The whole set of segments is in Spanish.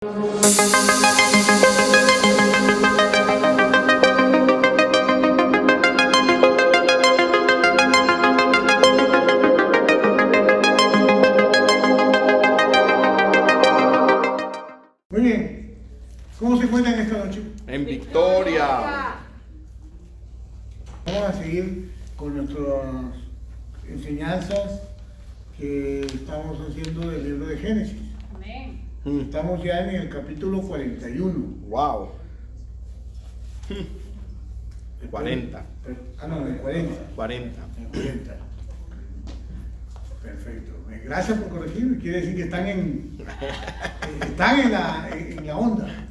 Muy bien. ¿Cómo se encuentran esta noche? En victoria. Vamos a seguir con nuestras enseñanzas que estamos haciendo del libro de Génesis. Amén. Estamos ya en el capítulo 41. Wow. 40. No, el 40. 40. El 40. Perfecto. Gracias por corregirme. Quiere decir que están en la onda.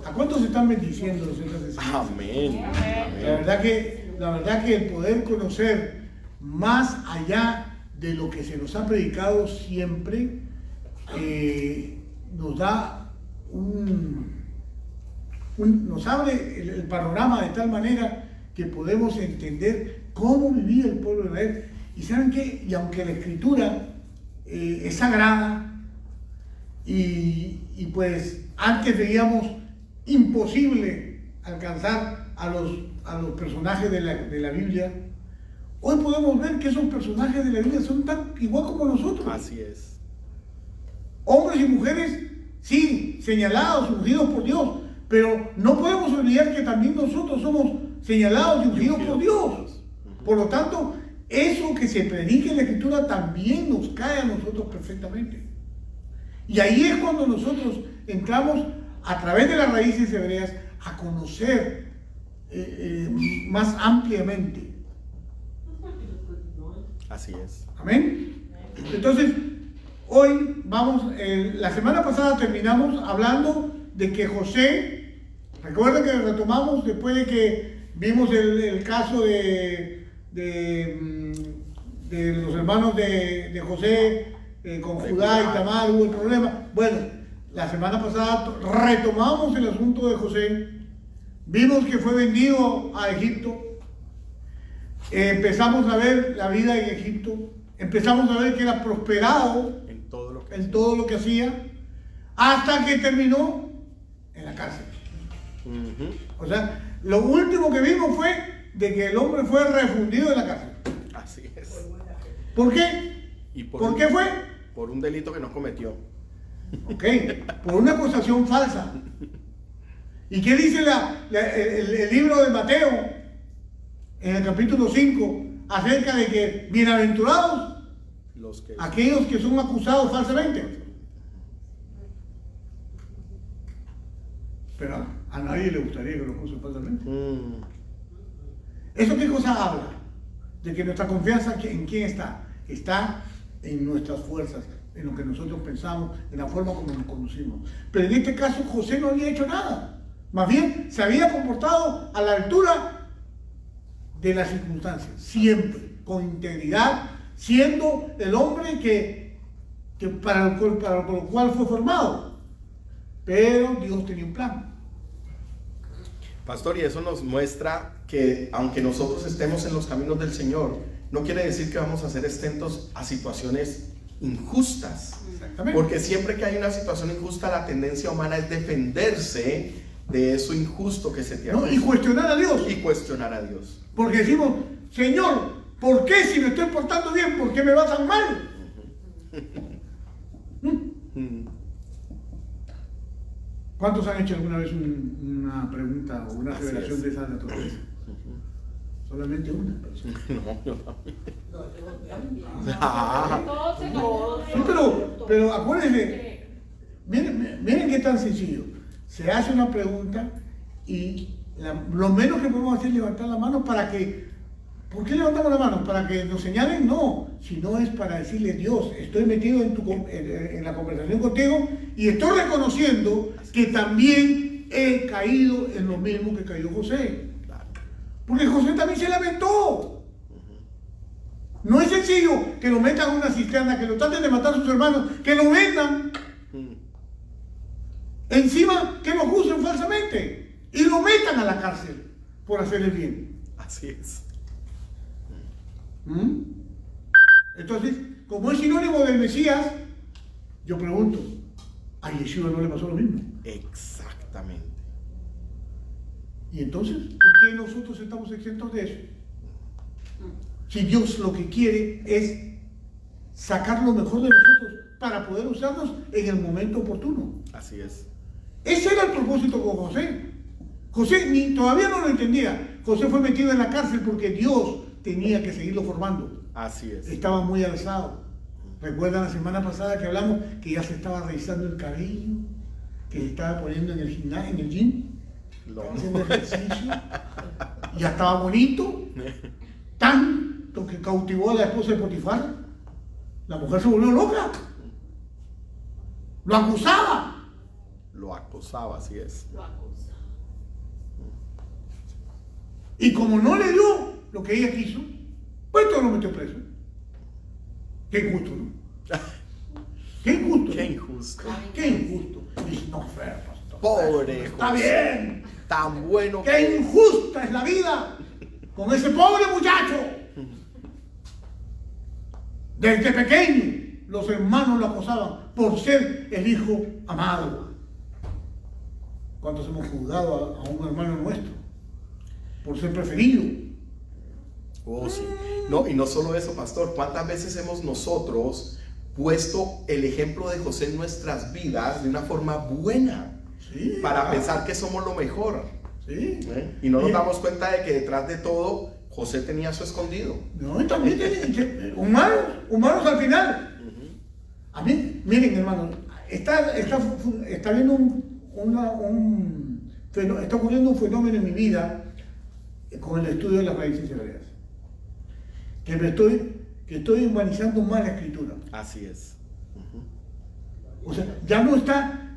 ¿A cuántos se están bendiciendo los estas enseñanzas? Amén. La verdad que el poder conocer más allá de lo que se nos ha predicado siempre nos da nos abre el panorama de tal manera que podemos entender cómo vivía el pueblo de Israel. Y saben qué, y aunque la escritura es sagrada y pues antes veíamos imposible alcanzar a los personajes de la Biblia, hoy podemos ver que esos personajes de la Biblia son tan igual como nosotros. Así es. Hombres y mujeres, sí, señalados, ungidos por Dios, pero no podemos olvidar que también nosotros somos señalados y ungidos por Dios. Por lo tanto, eso que se predica en la Escritura también nos cae a nosotros perfectamente. Y ahí es cuando nosotros entramos a través de las raíces hebreas a conocer más ampliamente. Así es. Amén. Entonces, hoy vamos, la semana pasada terminamos hablando de que José, recuerden que retomamos después de que vimos el caso de los hermanos de José con Judá y Tamar, hubo el problema. Bueno, la semana pasada retomamos el asunto de José, vimos que fue vendido a Egipto, empezamos a ver la vida en Egipto, empezamos a ver que era prosperado En todo lo que hacía, hasta que terminó en la cárcel. O sea, lo último que vimos fue de que el hombre fue refundido de la cárcel. Así es. ¿Por qué? Y ¿Por qué fue? Por un delito que no cometió. Ok, por una acusación falsa. ¿Y qué dice el libro de Mateo en el capítulo 5 acerca de que bienaventurados aquellos que son acusados falsamente? Pero a nadie le gustaría que lo acusen falsamente. ¿Eso qué cosa habla? De que nuestra confianza ¿en quién está? Está en nuestras fuerzas, en lo que nosotros pensamos, en la forma como nos conducimos. Pero en este caso José no había hecho nada. Más bien se había comportado a la altura de las circunstancias, siempre, con integridad, siendo el hombre que para lo cual fue formado. Pero Dios tenía un plan. Pastor, y eso nos muestra que aunque nosotros estemos en los caminos del Señor, no quiere decir que vamos a ser exentos a situaciones injustas. Exactamente. Porque siempre que hay una situación injusta, la tendencia humana es defenderse de eso injusto que se te ha Y cuestionar a Dios. Y cuestionar a Dios. Porque decimos, Señor, ¿por qué si me estoy portando bien, por qué me va tan mal? ¿Cuántos han hecho alguna vez una pregunta o una revelación de esa naturaleza? Solamente una persona. Sí, pero acuérdense, miren qué tan sencillo. Se hace una pregunta y lo menos que podemos hacer es levantar la mano para que... ¿Por qué levantamos la mano? ¿Para que nos señalen? No, sino es para decirle, Dios, estoy metido en la conversación contigo y estoy reconociendo que también he caído en lo mismo que cayó José. Porque José también se lamentó. No es sencillo que lo metan en una cisterna, que lo traten de matar a sus hermanos, que lo vendan. Encima que lo acusen falsamente y lo metan a la cárcel por hacer el bien. Así es. Entonces, como es sinónimo del Mesías, yo pregunto, A Yeshua no le pasó lo mismo. Exactamente. Y entonces, ¿por qué nosotros estamos exentos de eso? Si Dios lo que quiere es sacar lo mejor de nosotros para poder usarnos en el momento oportuno. Así es. Ese era el propósito con José. José todavía no lo entendía. José fue metido en la cárcel porque Dios tenía que seguirlo formando. Así es. Estaba muy alzado. Recuerdan la semana pasada que hablamos que ya se estaba revisando el cabello, que se estaba poniendo en el gimnasio, en el gym, haciendo ejercicio. Ya estaba bonito, tanto que cautivó a la esposa de Potifar. La mujer se volvió loca. Lo acusaba. Lo acosaba, así es. Y como no le dio lo que ella quiso, pues todo lo metió preso. Qué injusto, ¿no? Qué injusto. Qué injusto. Qué injusto. Dice, no, fair, pastor. Pobre Está José. bien. Tan bueno. Qué injusta es la vida con ese pobre muchacho. Desde pequeño los hermanos lo acosaban por ser el hijo amado. ¿Cuántos hemos juzgado a un hermano nuestro por ser preferido? Oh, sí. No, y no solo eso, pastor. ¿Cuántas veces hemos nosotros puesto el ejemplo de José en nuestras vidas de una forma buena? Sí, para pensar que somos lo mejor. Sí. Y no nos damos cuenta de que detrás de todo José tenía su escondido. No, y también humanos al final. A mí, miren, hermano, está viendo está ocurriendo un fenómeno en mi vida con el estudio de las raíces hebreas. Que estoy humanizando más la escritura. Así es. O sea, ya no está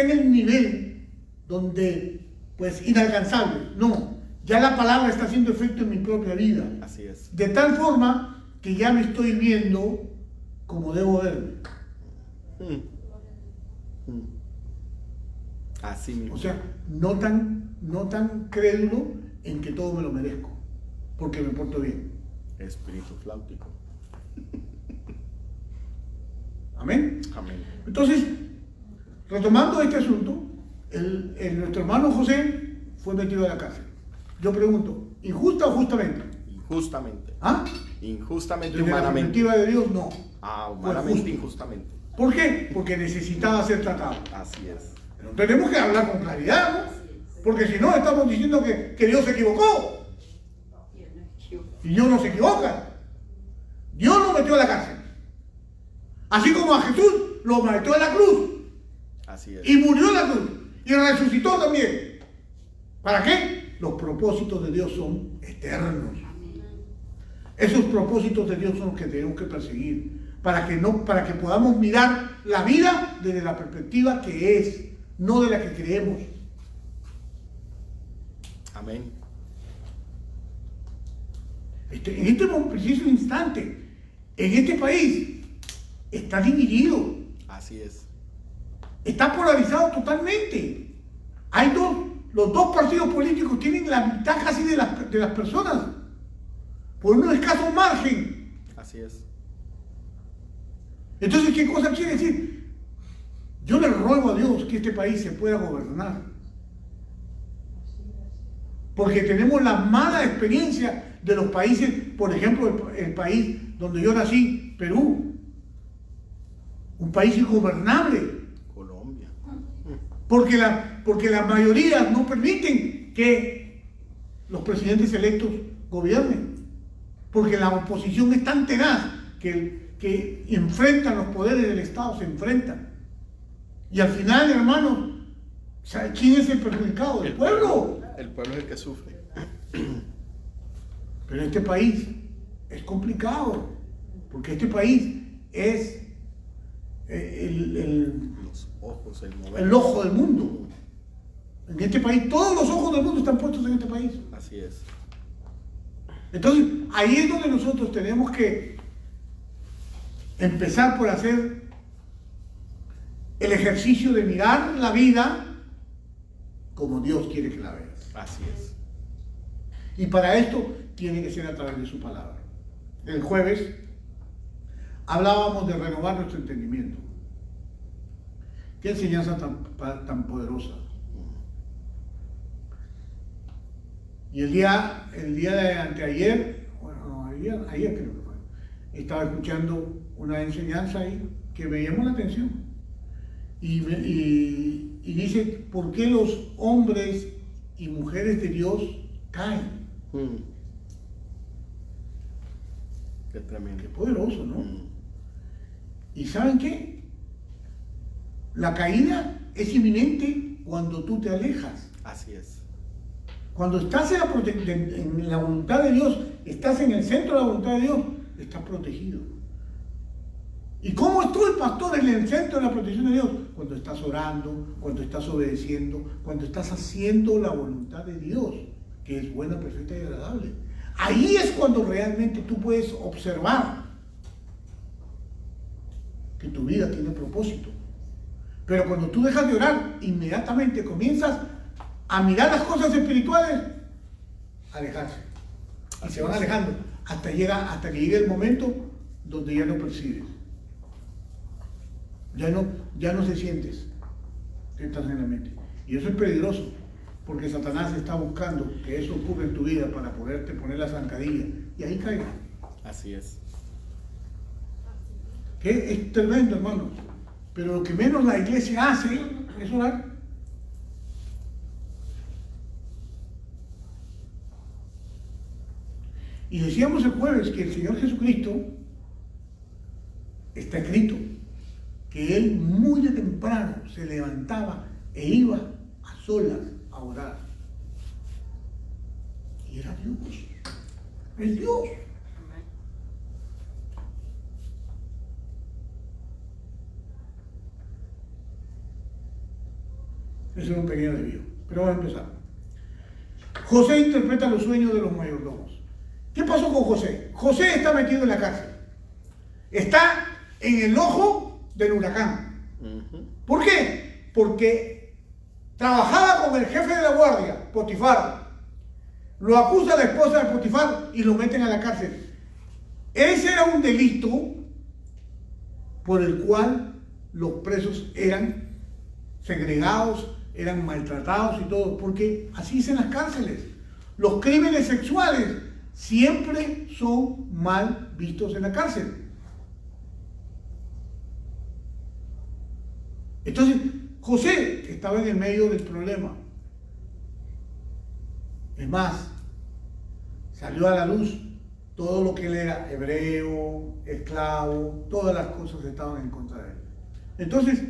en el nivel donde, pues, inalcanzable. No, ya la palabra está haciendo efecto en mi propia vida. Así es. De tal forma que ya me estoy viendo como debo verme. Así mismo. O sea, no tan crédulo en que todo me lo merezco, porque me porto bien. Espíritu flautico. Amén. Amén. Entonces, retomando este asunto, nuestro hermano José fue metido a la cárcel. Yo pregunto, ¿injusta o justamente? Injustamente. ¿Ah? Injustamente, Desde la humanamente. perspectiva de Dios, no. Humanamente, justo. injustamente. ¿Por qué? Porque necesitaba ser tratado. Así es. Pero tenemos que hablar con claridad, ¿no? Porque si no, estamos diciendo que Dios se equivocó. Y Dios no se equivoca. Dios lo metió a la cárcel. Así como a Jesús lo metió a la cruz. Así es. Y murió en la cruz. Y resucitó también. ¿Para qué? Los propósitos de Dios son eternos. Esos propósitos de Dios son los que tenemos que perseguir. Para que podamos mirar la vida desde la perspectiva que es, no de la que creemos. Amén. En este preciso instante, en este país, está dividido. Así es. Está polarizado totalmente. Los dos partidos políticos tienen la mitad casi de las personas, por un escaso margen. Así es. Entonces, ¿qué cosa quiere decir? Yo le ruego a Dios que este país se pueda gobernar. Porque tenemos la mala experiencia de los países, por ejemplo, el país donde yo nací, Perú. Un país ingobernable. Colombia. Porque la mayoría no permiten que los presidentes electos gobiernen. Porque la oposición es tan tenaz que enfrentan los poderes del Estado, se enfrentan. Y al final, hermanos, ¿quién es el perjudicado? El pueblo. El pueblo es el que sufre. Pero este país es complicado, porque este país es Los ojos, el ojo del mundo. En este país, todos los ojos del mundo están puestos en este país. Así es. Entonces, ahí es donde nosotros tenemos que empezar por hacer el ejercicio de mirar la vida como Dios quiere que la veas. Así es. Y para esto tiene que ser a través de su palabra. El jueves hablábamos de renovar nuestro entendimiento. Qué enseñanza tan poderosa. Y el día de anteayer, bueno, ayer creo que fue, estaba escuchando una enseñanza ahí que me llamó la atención. Y dice, ¿por qué los hombres y mujeres de Dios caen? Qué tremendo. Qué poderoso, ¿no? ¿Y saben qué? La caída es inminente cuando tú te alejas. Así es. Cuando estás en la voluntad de Dios, estás en el centro de la voluntad de Dios, estás protegido. ¿Y cómo estuvo el pastor en el centro de la protección de Dios? Cuando estás orando, cuando estás obedeciendo, cuando estás haciendo la voluntad de Dios, que es buena, perfecta y agradable. Ahí es cuando realmente tú puedes observar que tu vida tiene propósito. Pero cuando tú dejas de orar, inmediatamente comienzas a mirar las cosas espirituales, a alejarse. Y se van alejando hasta que llegue el momento donde ya no percibes. Ya no se sientes que estás en la mente. Y eso es peligroso, porque Satanás está buscando que eso ocurra en tu vida para poderte poner la zancadilla y ahí caiga. Así es. Que es tremendo, hermano. Pero lo que menos la iglesia hace es orar. Y decíamos el jueves que el Señor Jesucristo, está escrito, que Él muy de temprano se levantaba e iba a solas a orar. Y era Dios. Es Dios. Eso es un pequeño desvío. Pero vamos a empezar. José interpreta los sueños de los mayordomos. ¿Qué pasó con José? José está metido en la cárcel. Está en el ojo del huracán. ¿Por qué? Porque trabajaba con el jefe de la guardia, Potifar. Lo acusa la esposa de Potifar y lo meten a la cárcel. Ese era un delito por el cual los presos eran segregados, eran maltratados y todo, porque así es en las cárceles. Los crímenes sexuales siempre son mal vistos en la cárcel. Entonces, José estaba en el medio del problema. Es más, salió a la luz todo lo que él era, hebreo, esclavo, todas las cosas estaban en contra de él. Entonces,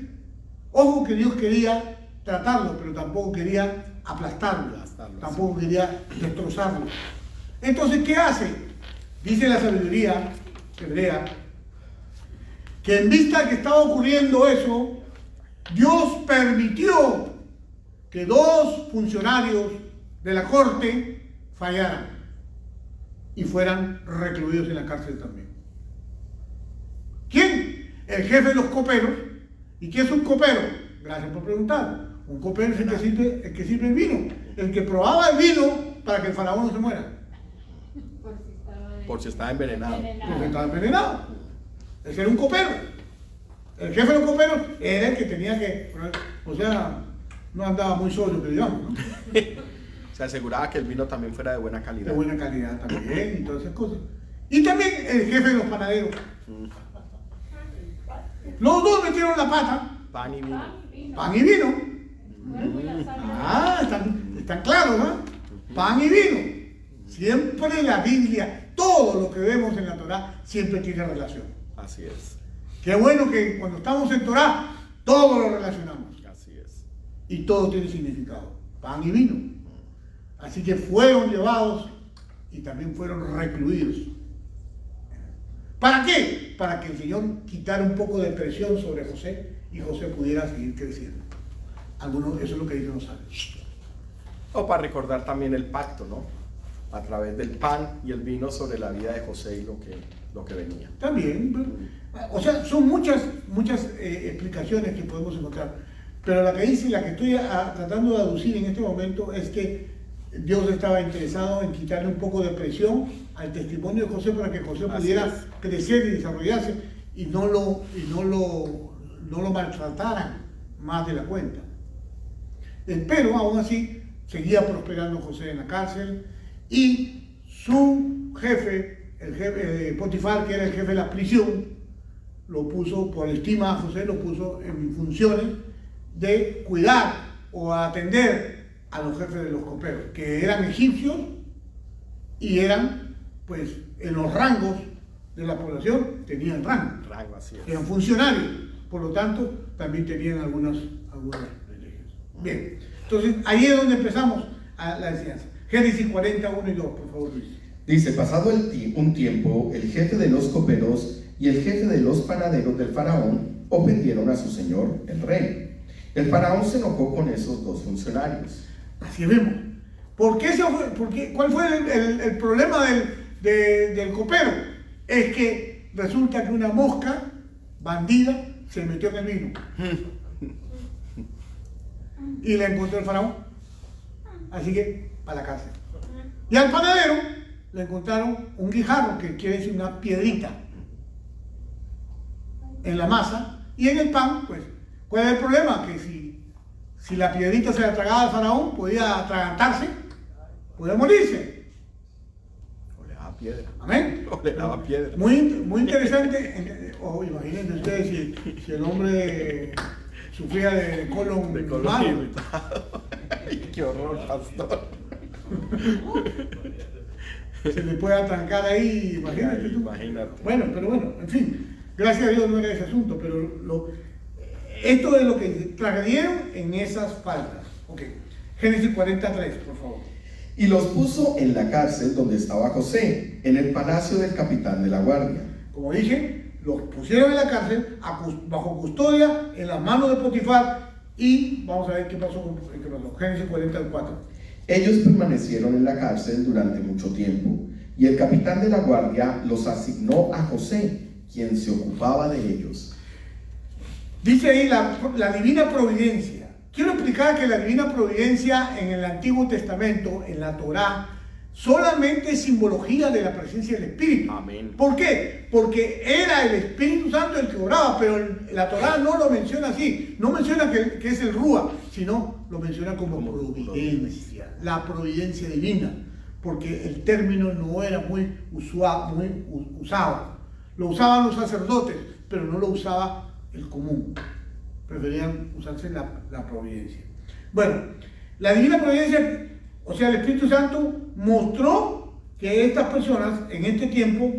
ojo que Dios quería tratarlo, pero tampoco quería aplastarlo, tampoco quería destrozarlo. Entonces, ¿qué hace? Dice la sabiduría hebrea que en vista de que estaba ocurriendo eso, Dios permitió que dos funcionarios de la corte fallaran y fueran recluidos en la cárcel también. ¿Quién? El jefe de los coperos. ¿Y qué es un copero? Gracias por preguntar. Un copero es el que sirve el vino, el que probaba el vino para que el faraón no se muera. Por si estaba envenenado. Porque estaba envenenado. Ese era un copero. El jefe de los coperos era el que tenía que, o sea, no andaba muy solo, que digamos, ¿no? Se aseguraba que el vino también fuera de buena calidad. De buena calidad también y todas esas cosas. Y también el jefe de los panaderos. Los dos metieron la pata. Pan y vino. Pan y vino. Están claros, ¿no? Pan y vino. Siempre la Biblia, todo lo que vemos en la Torá, siempre tiene relación. Así es. Qué bueno que cuando estamos en Torá, todo lo relacionamos. Así es. Y todo tiene significado. Pan y vino. Así que fueron llevados y también fueron recluidos. ¿Para qué? Para que el Señor quitara un poco de presión sobre José y José pudiera seguir creciendo. Algunos, eso es lo que dicen los sabios. O para recordar también el pacto, ¿no? A través del pan y el vino sobre la vida de José y lo que venía. También, o sea, son muchas explicaciones que podemos encontrar. Pero la que dice, la que estoy tratando de aducir en este momento es que Dios estaba interesado en quitarle un poco de presión al testimonio de José para que José pudiera crecer y desarrollarse y no lo maltrataran más de la cuenta. Pero aún así seguía prosperando José en la cárcel y su jefe, el jefe Potifar, que era el jefe de la prisión, lo puso, por estima a José, lo puso en funciones de cuidar o atender a los jefes de los coperos, que eran egipcios y eran, pues, en los rangos de la población, tenían rango, Así es. eran funcionarios, por lo tanto, también tenían algunas privilegios. Bien, entonces ahí es donde empezamos a la enseñanza. Génesis 41 y 2, por favor, Luis. Dice, pasado un tiempo, el jefe de los coperos y el jefe de los panaderos del faraón ofendieron a su señor, el rey. El faraón se enojó con esos dos funcionarios. Así vemos. ¿Cuál fue el problema del copero? Es que resulta que una mosca bandida se metió en el vino y le encontró el faraón. Así que, para la cárcel. Y al panadero le encontraron un guijarro, que quiere decir una piedrita, en la masa, y en el pan, pues, ¿cuál es el problema? Que si la piedrita se la tragaba al faraón, podía atragantarse, podía morirse. O le daba piedra. Amén. O le daba piedra. Muy interesante. Imagínense ustedes si el hombre sufría de colon malo. irritado. Ay, qué horror, pastor. Se le puede atrancar ahí, imagínate tú. Imagínate. Bueno, en fin, gracias a Dios no era ese asunto, pero esto es lo que trasgredieron en esas faltas. Ok, Génesis 43, por favor. Y los puso en la cárcel donde estaba José, en el palacio del capitán de la guardia. Como dije, los pusieron en la cárcel bajo custodia en las manos de Potifar y vamos a ver qué pasó. Génesis 44. Ellos permanecieron en la cárcel durante mucho tiempo, y el capitán de la guardia los asignó a José, quien se ocupaba de ellos. Dice ahí la divina providencia. Quiero explicar que la divina providencia en el Antiguo Testamento, en la Torá, solamente es simbología de la presencia del Espíritu. Amén. ¿Por qué? Porque era el Espíritu Santo el que obraba, pero la Torá no lo menciona así. No menciona que es el Rúa, sino lo menciona como providencia, la providencia divina, porque el término no era muy usado. Lo usaban los sacerdotes, pero no lo usaba el común. Preferían usarse la providencia. Bueno, la divina providencia, o sea, el Espíritu Santo mostró que estas personas en este tiempo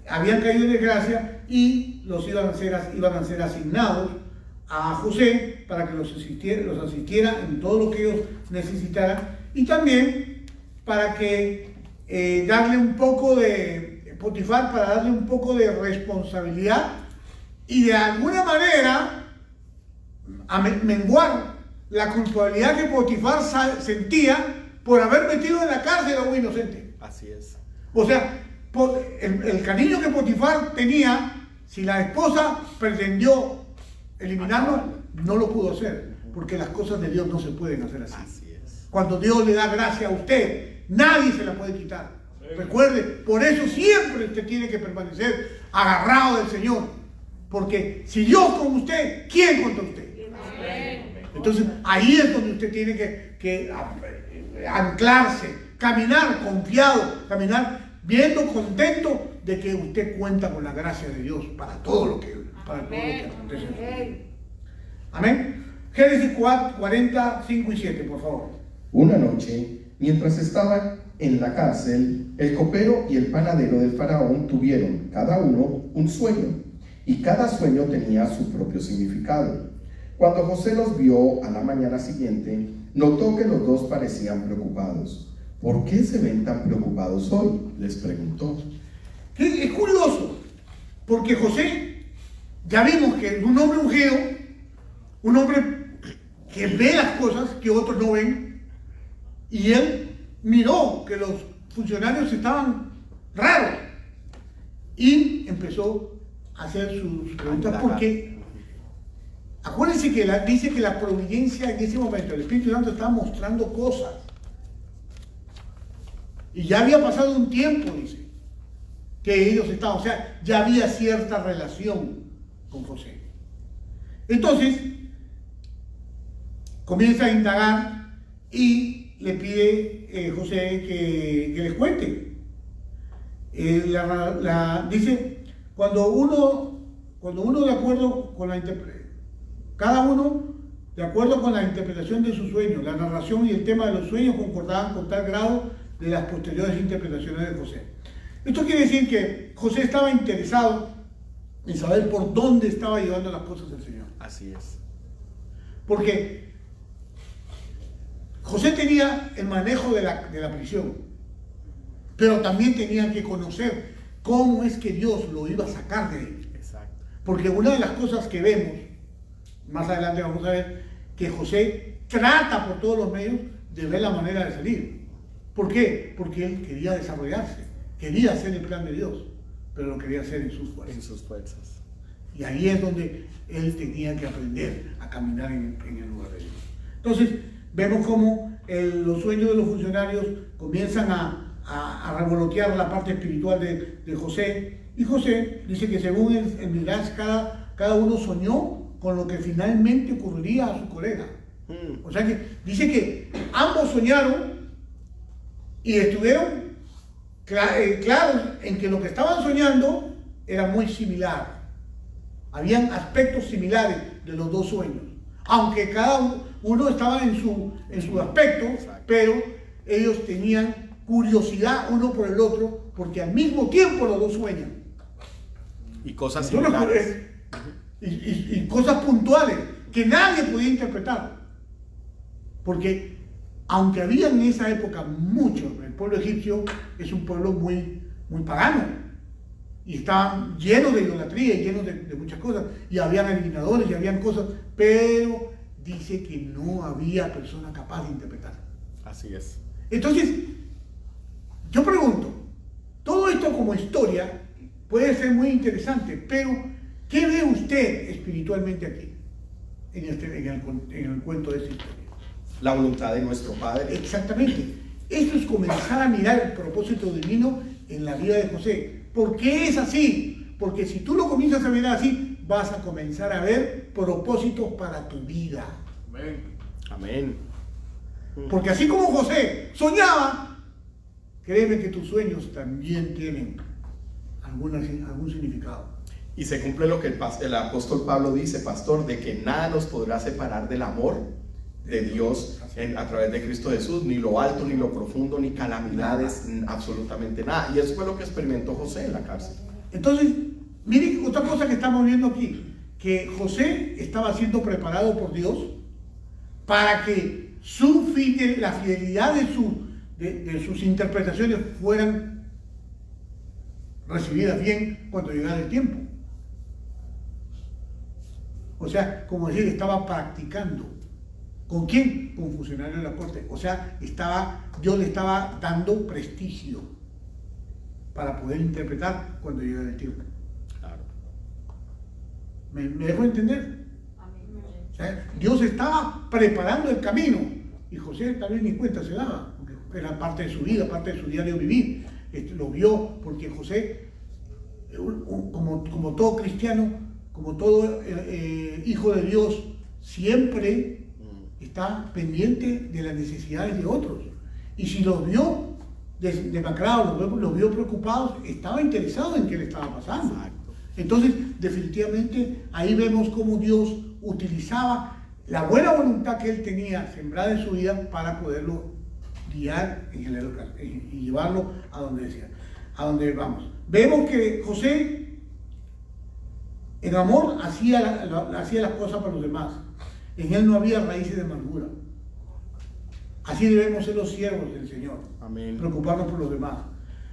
habían caído en desgracia y los iban a ser asignados a José para que los asistiera en todo lo que ellos necesitaran y también para que darle un poco de Potifar, para darle un poco de responsabilidad y de alguna manera a menguar la culpabilidad que Potifar sentía por haber metido en la cárcel a un inocente. Así es. O sea, el cariño que Potifar tenía, si la esposa pretendió eliminarlo, no lo pudo hacer, porque las cosas de Dios no se pueden hacer así. Así es. Cuando Dios le da gracia a usted, nadie se la puede quitar. Recuerde, por eso siempre usted tiene que permanecer agarrado del Señor, porque si Dios con usted, ¿quién contra usted? Entonces ahí es donde usted tiene que anclarse, caminar confiado, caminar viendo contento de que usted cuenta con la gracia de Dios para todo lo que acontece en su vida. Amén. Génesis 45 y 7, por favor. Una noche, mientras estaba en la cárcel, el copero y el panadero del faraón tuvieron cada uno un sueño, y cada sueño tenía su propio significado. Cuando José los vio a la mañana siguiente, notó que los dos parecían preocupados. ¿Por qué se ven tan preocupados hoy?, les preguntó. Es curioso, porque José, ya vimos que es un hombre ungido, un hombre que ve las cosas que otros no ven, y él miró que los funcionarios estaban raros y empezó a hacer sus preguntas porque acuérdense que dice que la providencia en ese momento, el Espíritu Santo estaba mostrando cosas y ya había pasado un tiempo, dice, que ellos estaban, o sea, ya había cierta relación con José. Entonces, comienza a indagar y le pide José que les cuente. Dice, cuando uno de acuerdo con cada uno de acuerdo con la interpretación de sus sueños, la narración y el tema de los sueños concordaban con tal grado de las posteriores interpretaciones de José. Esto quiere decir que José estaba interesado en saber por dónde estaba llevando las cosas el Señor. Así es. Porque José tenía el manejo de la prisión, pero también tenía que conocer cómo es que Dios lo iba a sacar de ahí. Exacto. Porque una de las cosas que vemos, más adelante vamos a ver, que José trata por todos los medios de ver la manera de salir. ¿Por qué? Porque él quería desarrollarse, quería hacer el plan de Dios, pero lo quería hacer en sus fuerzas. En sus fuerzas. Y ahí es donde él tenía que aprender a caminar en el lugar de Dios. Entonces, vemos cómo los sueños de los funcionarios comienzan a revolotear la parte espiritual de José. Y José dice que según el Midrash, cada uno soñó con lo que finalmente ocurriría a su colega. O sea que dice que ambos soñaron y estuvieron claros en que lo que estaban soñando era muy similar. Habían aspectos similares de los dos sueños, aunque cada uno estaba en su aspecto. Exacto. Pero ellos tenían curiosidad uno por el otro, porque al mismo tiempo los dos sueñan. Y cosas similares. Y cosas puntuales que nadie podía interpretar. Porque aunque había en esa época mucho, el pueblo egipcio es un pueblo muy, muy pagano. Y estaban llenos de idolatría y llenos de muchas cosas. Y habían adivinadores y habían cosas, pero dice que no había persona capaz de interpretar. Así es. Entonces, yo pregunto, todo esto como historia puede ser muy interesante, pero ¿qué ve usted espiritualmente aquí, en el cuento de esta historia? La voluntad de nuestro Padre. Exactamente. Esto es comenzar a mirar el propósito divino en la vida de José. ¿Por qué es así? Porque si tú lo comienzas a mirar así, vas a comenzar a ver propósitos para tu vida. Amén. Amén. Porque así como José soñaba, créeme que tus sueños también tienen algún significado. Y se cumple lo que el apóstol Pablo dice, pastor, de que nada nos podrá separar del amor de Dios a través de Cristo Jesús, ni lo alto, ni lo profundo, ni calamidades, absolutamente nada. Y eso fue lo que experimentó José en la cárcel. Entonces, miren otra cosa que estamos viendo aquí, que José estaba siendo preparado por Dios para que la fidelidad de sus interpretaciones fueran recibidas bien cuando llegara el tiempo. O sea, como decir, estaba practicando. ¿Con quién? Con funcionarios de la corte. O sea, Dios le estaba dando prestigio para poder interpretar cuando llegara el tiempo. Claro. ¿Me dejo entender? O sea, Dios estaba preparando el camino y José también ni cuenta se daba, porque era parte de su vida, parte de su diario vivir. Lo vio porque José, como todo cristiano, como todo hijo de Dios, siempre está pendiente de las necesidades de otros. Y si los vio demacrados, los vio preocupados, estaba interesado en qué le estaba pasando. Exacto. Entonces, definitivamente, ahí vemos cómo Dios utilizaba la buena voluntad que él tenía sembrada en su vida para poderlo guiar y llevarlo a donde vamos. Vemos que José, en amor, hacía las cosas para los demás. En él no había raíces de amargura. Así debemos ser los siervos del Señor. Amén. Preocuparnos por los demás.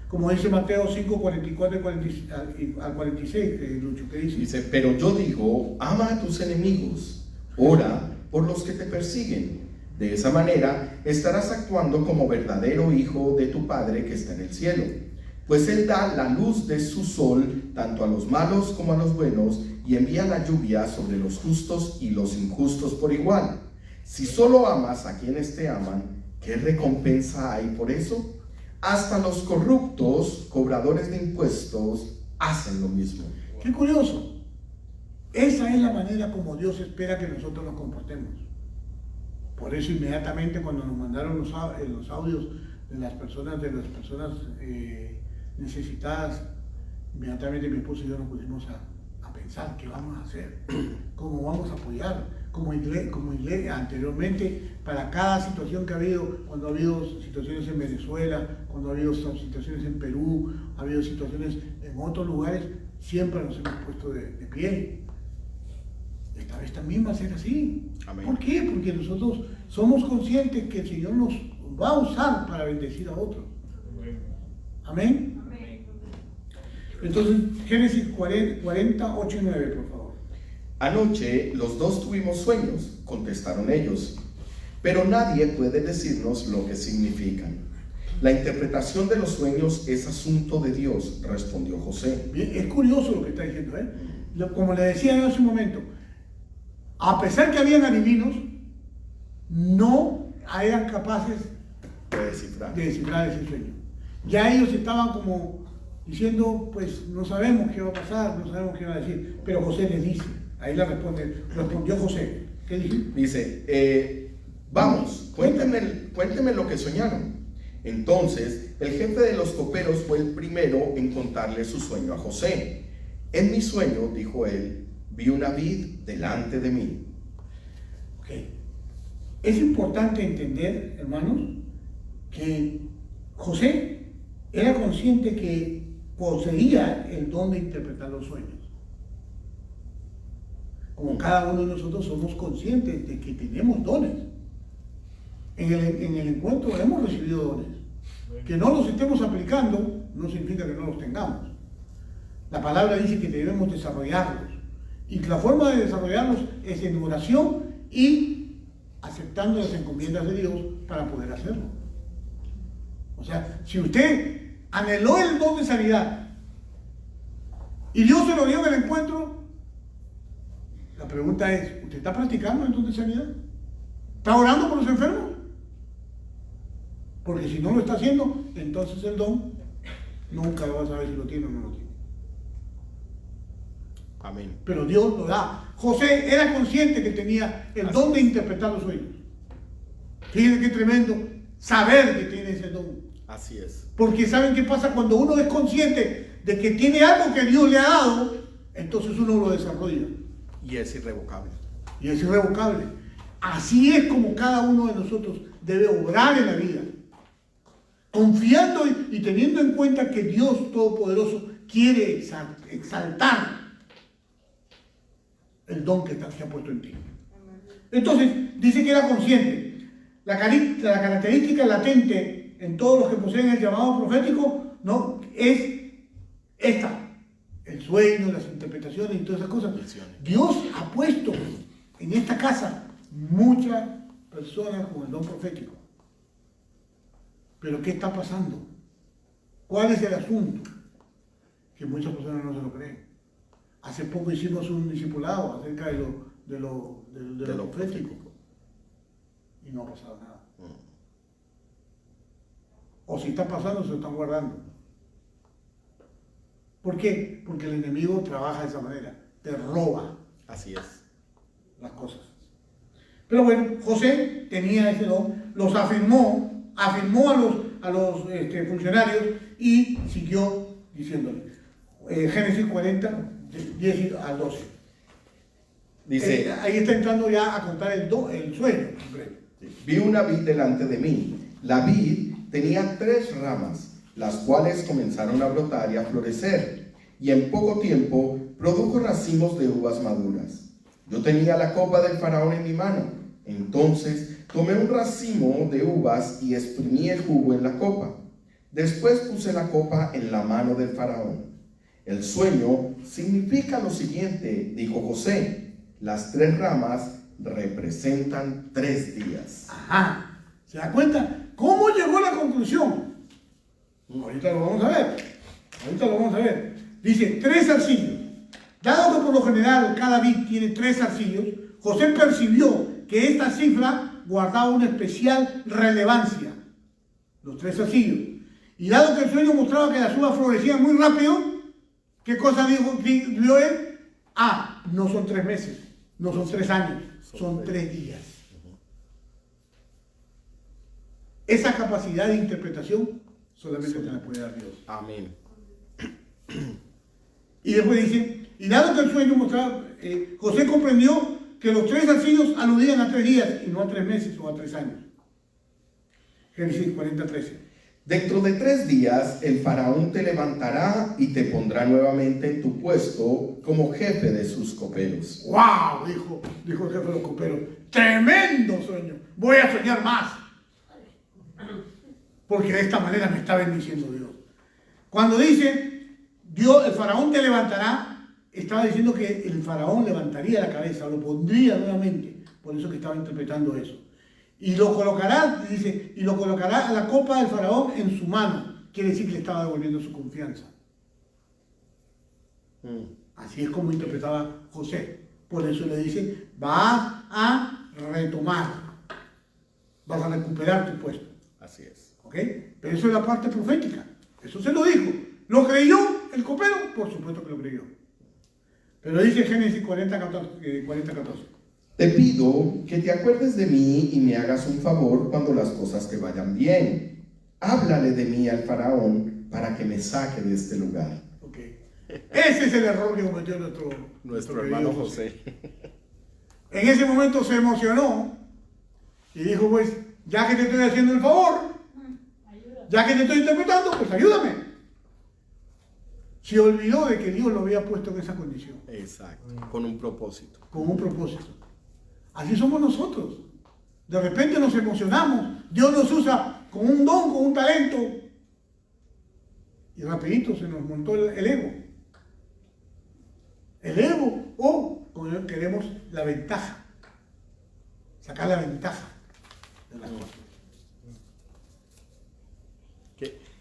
Como dice Mateo 5, 44 al 46, Lucho, que dice. Dice, pero yo digo, ama a tus enemigos, ora por los que te persiguen. De esa manera estarás actuando como verdadero hijo de tu Padre que está en el cielo. Pues Él da la luz de su sol tanto a los malos como a los buenos y envía la lluvia sobre los justos y los injustos por igual. Si solo amas a quienes te aman, ¿qué recompensa hay por eso? Hasta los corruptos, cobradores de impuestos, hacen lo mismo. Qué curioso. Esa es la manera como Dios espera que nosotros nos comportemos. Por eso inmediatamente cuando nos mandaron los audios de las personas necesitadas, inmediatamente mi esposo y yo nos pusimos a pensar qué vamos a hacer, cómo vamos a apoyar como iglesia anteriormente para cada situación que ha habido, cuando ha habido situaciones en Venezuela, cuando ha habido situaciones en Perú, ha habido situaciones en otros lugares, siempre nos hemos puesto de pie. Esta vez también va a ser así. Amén. ¿Por qué? Porque nosotros somos conscientes que el Señor nos va a usar para bendecir a otros. Amén. Amén. Entonces, Génesis 40, 8 y 9, por favor. Anoche los dos tuvimos sueños, contestaron ellos, pero nadie puede decirnos lo que significan. La interpretación de los sueños es asunto de Dios, respondió José. Bien, es curioso lo que está diciendo, ¿eh? Como le decía yo hace un momento, a pesar que habían adivinos, no eran capaces de descifrar ese sueño. Ya ellos estaban como diciendo, pues no sabemos qué va a pasar, no sabemos qué va a decir, pero José les dice, ahí respondió José, ¿qué dice? Dice, vamos, cuéntenme lo que soñaron. Entonces, el jefe de los coperos fue el primero en contarle su sueño a José. En mi sueño, dijo él, vi una vid delante de mí. Okay. Es importante entender, hermanos, que José era consciente que poseía el don de interpretar los sueños. Como cada uno de nosotros somos conscientes de que tenemos dones. En el encuentro hemos recibido dones. Que no los estemos aplicando no significa que no los tengamos. La palabra dice que debemos desarrollarlos. Y la forma de desarrollarlos es en oración y aceptando las encomiendas de Dios para poder hacerlo. O sea, si usted anheló el don de sanidad y Dios se lo dio en el encuentro, la pregunta es, ¿usted está practicando el don de sanidad? ¿Está orando por los enfermos? Porque si no lo está haciendo, entonces el don nunca va a saber si lo tiene o no lo tiene. Amén. Pero Dios lo da. José era consciente que tenía el don de interpretar los sueños. Fíjense qué tremendo saber que tiene ese don. Así es. Porque ¿saben qué pasa? Cuando uno es consciente de que tiene algo que Dios le ha dado, entonces uno lo desarrolla. Y es irrevocable. Y es irrevocable. Así es como cada uno de nosotros debe obrar en la vida. Confiando y teniendo en cuenta que Dios Todopoderoso quiere exaltar el don que se ha puesto en ti. Entonces, dice que era consciente. La característica latente en todos los que poseen el llamado profético, ¿no?, es esta: el sueño, las interpretaciones y todas esas cosas. Dios ha puesto en esta casa muchas personas con el don profético. Pero ¿qué está pasando? ¿Cuál es el asunto? Que muchas personas no se lo creen. Hace poco hicimos un discipulado acerca de lo profético y no ha pasado nada. O si está pasando, se lo están guardando. ¿Por qué? Porque el enemigo trabaja de esa manera, te roba. Así es. Las cosas. Pero bueno, José tenía ese don, los afirmó a los funcionarios y siguió diciéndole. Génesis 40, 10 al 12. Dice, ahí está entrando ya a contar el sueño. vi una vid delante de mí. La vid tenía 3 ramas, las cuales comenzaron a brotar y a florecer, y en poco tiempo produjo racimos de uvas maduras. Yo tenía la copa del faraón en mi mano. Entonces tomé un racimo de uvas y exprimí el jugo en la copa. Después puse la copa en la mano del faraón. El sueño significa lo siguiente, dijo José: las 3 ramas representan 3 días. Ajá. ¿Se da cuenta? ¿Cómo llegó a la conclusión? Ahorita lo vamos a ver. Dice 3 zarcillos. Dado que por lo general cada vid tiene 3 zarcillos, José percibió que esta cifra guardaba una especial relevancia. Los 3 zarcillos. Y dado que el sueño mostraba que las uvas florecían muy rápido, ¿qué cosa vio él? No son 3 meses, no son 3 años, son 3 días. esa capacidad de interpretación solamente te la puede dar Dios. Amén. Y después dice, y dado que el sueño mostraba, José comprendió que los 3 años aludían a 3 días y no a 3 meses o a 3 años. Génesis 40:13. Dentro de 3 días el faraón te levantará y te pondrá nuevamente en tu puesto como jefe de sus coperos. ¡Wow! Dijo el jefe de los coperos. ¡Tremendo sueño! Voy a soñar más. Porque de esta manera me está bendiciendo Dios. Cuando dice, Dios, el faraón te levantará, estaba diciendo que el faraón levantaría la cabeza, lo pondría nuevamente. Por eso que estaba interpretando eso. Y lo colocará, dice, y lo colocará a la copa del faraón en su mano. Quiere decir que le estaba devolviendo su confianza. Así es como interpretaba José. Por eso le dice, vas a retomar, vas a recuperar tu puesto. Así es. ¿Ok? Pero eso es la parte profética. Eso se lo dijo. ¿Lo creyó el copero? Por supuesto que lo creyó. Pero dice Génesis 40:14. Te pido que te acuerdes de mí y me hagas un favor cuando las cosas te vayan bien. Háblale de mí al faraón para que me saque de este lugar. Ok. Ese es el error que cometió Nuestro hermano querido José. En ese momento se emocionó y dijo, pues, ya que te estoy haciendo el favor, ya que te estoy interpretando, pues ayúdame. Se olvidó de que Dios lo había puesto en esa condición. Exacto. Con un propósito. Con un propósito. Así somos nosotros. De repente nos emocionamos. Dios nos usa con un don, con un talento. Y rapidito se nos montó el ego. El ego. O queremos la ventaja. Sacar la ventaja de las cosas.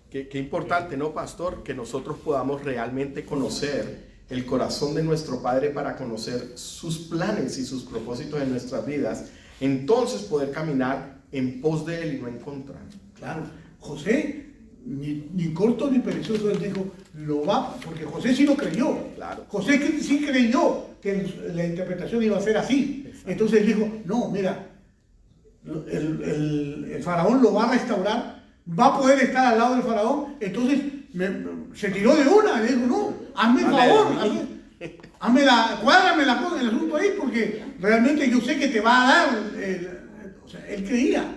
Qué importante, ¿no, pastor? Que nosotros podamos realmente conocer el corazón de nuestro Padre para conocer sus planes y sus propósitos en nuestras vidas, entonces poder caminar en pos de Él y no en contra. Claro, José, ni corto ni perezoso, él dijo, lo va, porque José sí lo creyó. Claro. José sí creyó que la interpretación iba a ser así. Exacto. Entonces él dijo, no, mira, el faraón lo va a restaurar, va a poder estar al lado del faraón, entonces se tiró de una, le dijo, no, hazme el favor, cuádrame el asunto ahí, porque realmente yo sé que te va a dar, o sea, él creía.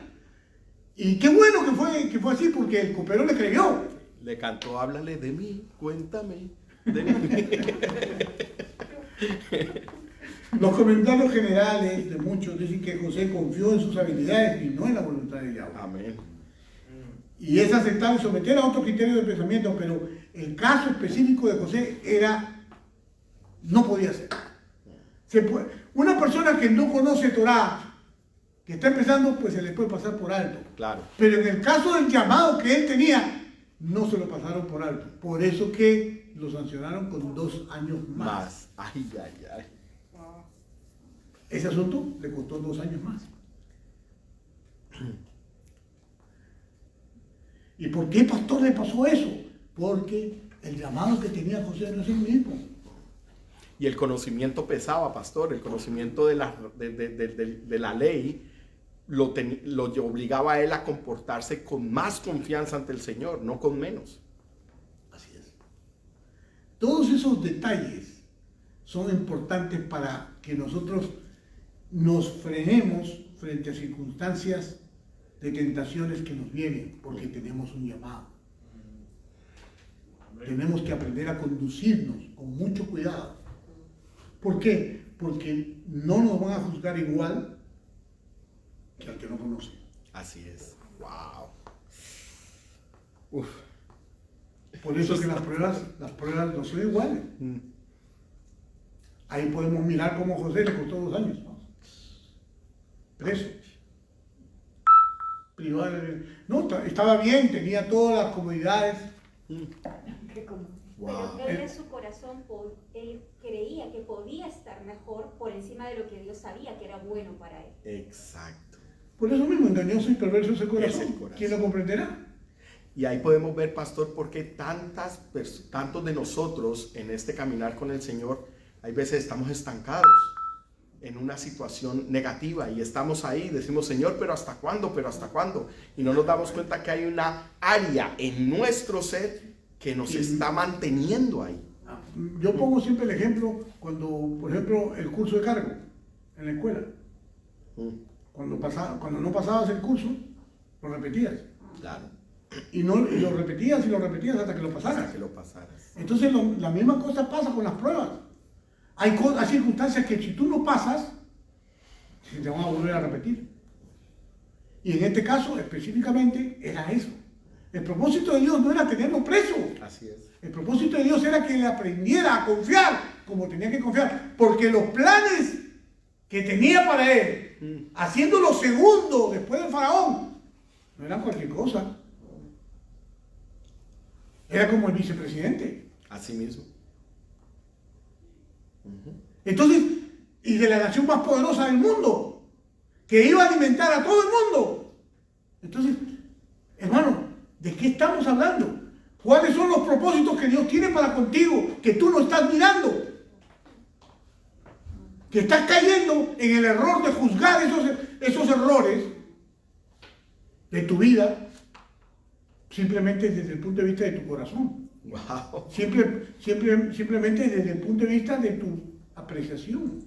Y qué bueno que fue así, porque el copero le creyó. Le cantó, háblale de mí, cuéntame de mí. Los comentarios generales de muchos dicen que José confió en sus habilidades y no en la voluntad de Yahweh. Amén. Y es aceptable someter a otro criterio de pensamiento, pero el caso específico de José no podía ser. Una persona que no conoce Torah, que está empezando, pues se le puede pasar por alto. Claro. Pero en el caso del llamado que él tenía, no se lo pasaron por alto. Por eso que lo sancionaron con 2 años más. Ay, ay, ay. Ese asunto le costó 2 años más. ¿Y por qué, pastor, le pasó eso? Porque el llamado que tenía José no es el mismo. Y el conocimiento pesaba, pastor. El conocimiento de la ley lo obligaba a él a comportarse con más confianza ante el Señor, no con menos. Así es. Todos esos detalles son importantes para que nosotros nos frenemos frente a circunstancias de tentaciones que nos vienen, porque tenemos un llamado. Tenemos que aprender a conducirnos con mucho cuidado. ¿Por qué? Porque no nos van a juzgar igual que al que no conoce. Así es. Wow. Uf. Por eso que las pruebas no son iguales. Ahí podemos mirar cómo José le costó 2 años, ¿no? Preso. Privado. No, estaba bien, tenía todas las comodidades. Wow. Pero él en su corazón, él creía que podía estar mejor por encima de lo que Dios sabía que era bueno para él. Exacto. Por eso mismo, engañoso y perverso es el corazón. ¿Quién lo comprenderá? Y ahí podemos ver, pastor, por qué tantos de nosotros en este caminar con el Señor, hay veces estamos estancados. en una situación negativa y estamos ahí, decimos, Señor, pero ¿hasta cuándo? ¿Pero hasta cuándo? Y no nos damos cuenta que hay una área en nuestro ser que nos está manteniendo ahí. Yo pongo siempre el ejemplo cuando, por ejemplo, el curso de cargo en la escuela. Cuando no pasabas el curso, lo repetías. Claro. Y lo repetías y lo repetías hasta que lo pasaras. Hasta que lo pasaras. Entonces la misma cosa pasa con las pruebas. Hay circunstancias que si tú no pasas, se te van a volver a repetir. Y en este caso, específicamente, era eso. El propósito de Dios no era tenerlo preso. Así es. El propósito de Dios era que él aprendiera a confiar como tenía que confiar. Porque los planes que tenía para él, haciéndolo segundo después del faraón, no eran cualquier cosa. Era como el vicepresidente. Así mismo. Entonces, y de la nación más poderosa del mundo, que iba a alimentar a todo el mundo. Entonces, hermano, ¿de qué estamos hablando? ¿Cuáles son los propósitos que Dios tiene para contigo que tú no estás mirando? Que estás cayendo en el error de juzgar esos errores de tu vida simplemente desde el punto de vista de tu corazón. Wow. Simplemente desde el punto de vista de tu apreciación.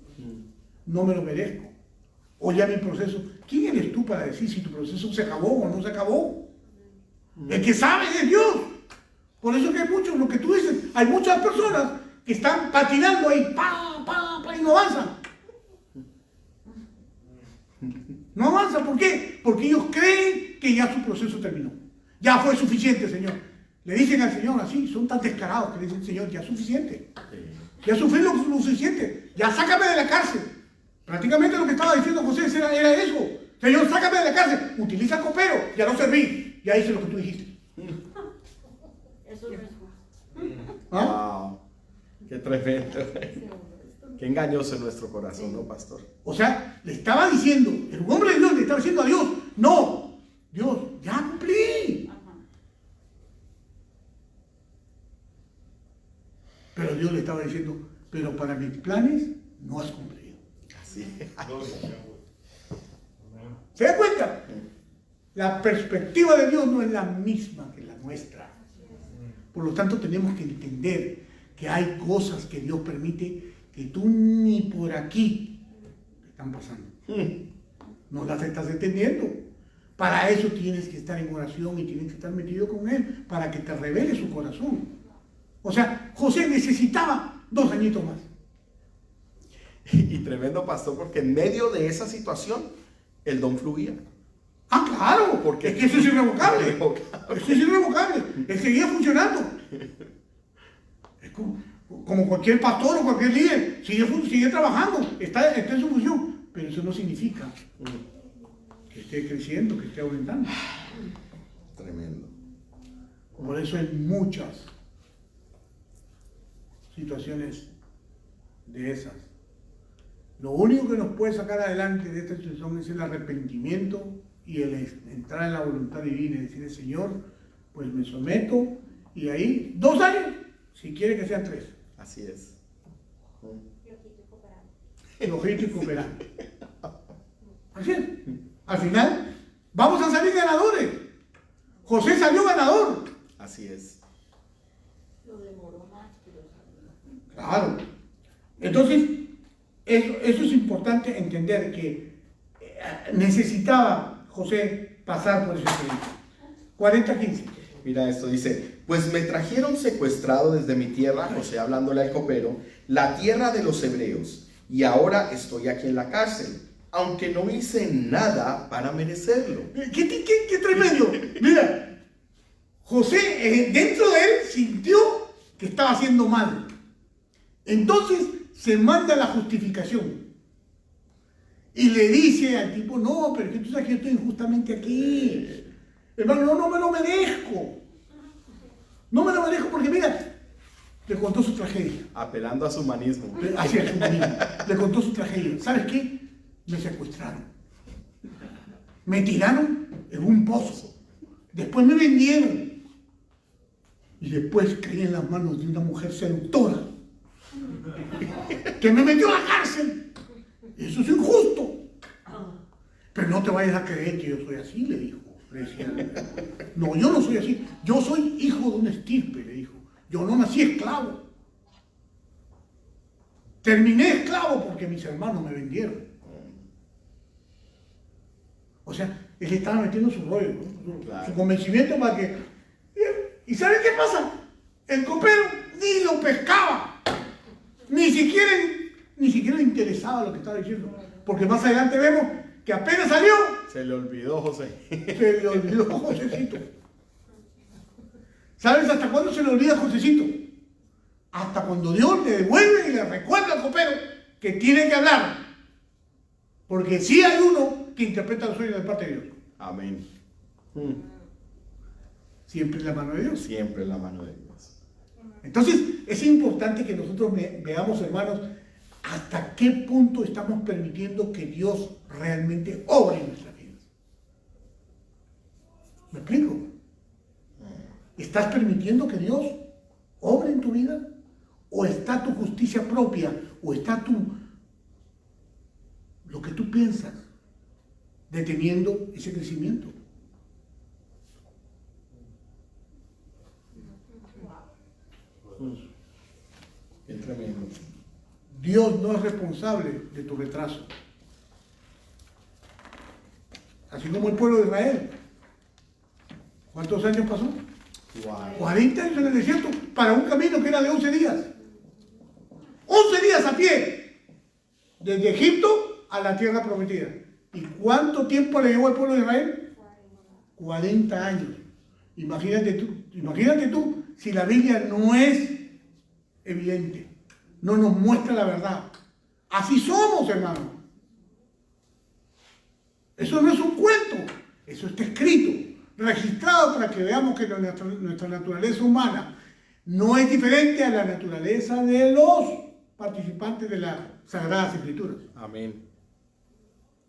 No me lo merezco. O ya mi proceso. ¿Quién eres tú para decir si tu proceso se acabó o no se acabó? El que sabe es Dios. Por eso que hay muchos, lo que tú dices, hay muchas personas que están patinando ahí, y no avanzan. No avanzan, ¿por qué? Porque ellos creen que ya su proceso terminó. Ya fue suficiente, Señor. Le dicen al Señor así, son tan descarados que le dicen, Señor, ya es suficiente. Ya sufrí lo suficiente. Ya sácame de la cárcel. Prácticamente lo que estaba diciendo José era eso. Señor, sácame de la cárcel. Utiliza el copero. Ya no serví. Ya hice lo que tú dijiste. Eso no es justo. ¿Ah? Wow. Qué tremendo. Qué engañoso es nuestro corazón, ¿no, pastor? O sea, le estaba diciendo, el hombre de Dios le estaba diciendo a Dios, no, Dios, ya cumplí. Pero Dios le estaba diciendo, pero para mis planes no has cumplido. Así. ¿Se da cuenta? La perspectiva de Dios no es la misma que la nuestra. Por lo tanto, tenemos que entender que hay cosas que Dios permite que tú ni por aquí te están pasando. No las estás entendiendo. Para eso tienes que estar en oración y tienes que estar metido con Él para que te revele su corazón. O sea, José necesitaba 2 añitos más. Y tremendo, pastor, porque en medio de esa situación el don fluía. Ah, claro, Porque es que eso es irrevocable. Irrevocable. Eso es irrevocable. Él seguía funcionando. Es como cualquier pastor o cualquier líder. Sigue trabajando, está en su función. Pero eso no significa que esté creciendo, que esté aumentando. Tremendo. Por eso hay muchas situaciones de esas. Lo único que nos puede sacar adelante de esta situación es el arrepentimiento y el entrar en la voluntad divina y decirle, Señor, pues me someto, y ahí 2 años, si quiere que sean 3. Así es. Ojito y cooperando. Así es. Al final, vamos a salir ganadores. José salió ganador. Así es. Lo demoró más, pero salió. Claro. Entonces, eso es importante entender que necesitaba José pasar por ese experiencia. 40:15. Mira esto, dice, pues me trajeron secuestrado desde mi tierra, José hablándole al copero, la tierra de los hebreos, y ahora estoy aquí en la cárcel, aunque no hice nada para merecerlo. ¿Qué tremendo? Mira, José dentro de él sintió que estaba haciendo mal. Entonces se manda la justificación. Y le dice al tipo, no, pero que tú sabes que yo estoy injustamente aquí. Hermano, no me lo merezco. No me lo merezco porque mira, le contó su tragedia. Apelando a su humanismo. Así es, le contó su tragedia. ¿Sabes qué? Me secuestraron. Me tiraron en un pozo. Después me vendieron. Y después caí en las manos de una mujer seductora que me metió a la cárcel. Eso es injusto. Pero no te vayas a creer que yo soy así, le dijo. Le decía, no, yo no soy así. Yo soy hijo de una estirpe, le dijo. Yo no nací esclavo. Terminé esclavo porque mis hermanos me vendieron. O sea, él estaba metiendo su rollo, ¿no? Claro. Su convencimiento para que... ¿Y sabe qué pasa? El copero ni lo pescaba. Ni siquiera le interesaba lo que estaba diciendo. Porque más adelante vemos que apenas salió, Se le olvidó, José. se le olvidó Josecito. ¿Sabes hasta cuándo se le olvida Josecito? Hasta cuando Dios le devuelve y le recuerda al copero que tiene que hablar. Porque sí hay uno que interpreta los sueños de parte de Dios. Amén. Siempre en la mano de Dios. Siempre en la mano de Dios. Entonces, es importante que nosotros veamos, hermanos, hasta qué punto estamos permitiendo que Dios realmente obre en nuestras vidas. ¿Me explico? ¿Estás permitiendo que Dios obre en tu vida? ¿O está tu justicia propia? ¿O está lo que tú piensas deteniendo ese crecimiento? Qué tremendo. Dios no es responsable de tu retraso. Así como el pueblo de Israel. ¿Cuántos años pasó? Wow. 40 años en el desierto para un camino que era de 11 días. 11 días a pie. Desde Egipto a la tierra prometida. ¿Y cuánto tiempo le llevó al pueblo de Israel? 40 años. Imagínate tú, si la Biblia no es evidente, no nos muestra la verdad. Así somos, hermano. Eso no es un cuento, eso está escrito, registrado para que veamos que nuestra naturaleza humana no es diferente a la naturaleza de los participantes de las Sagradas Escrituras. Amén.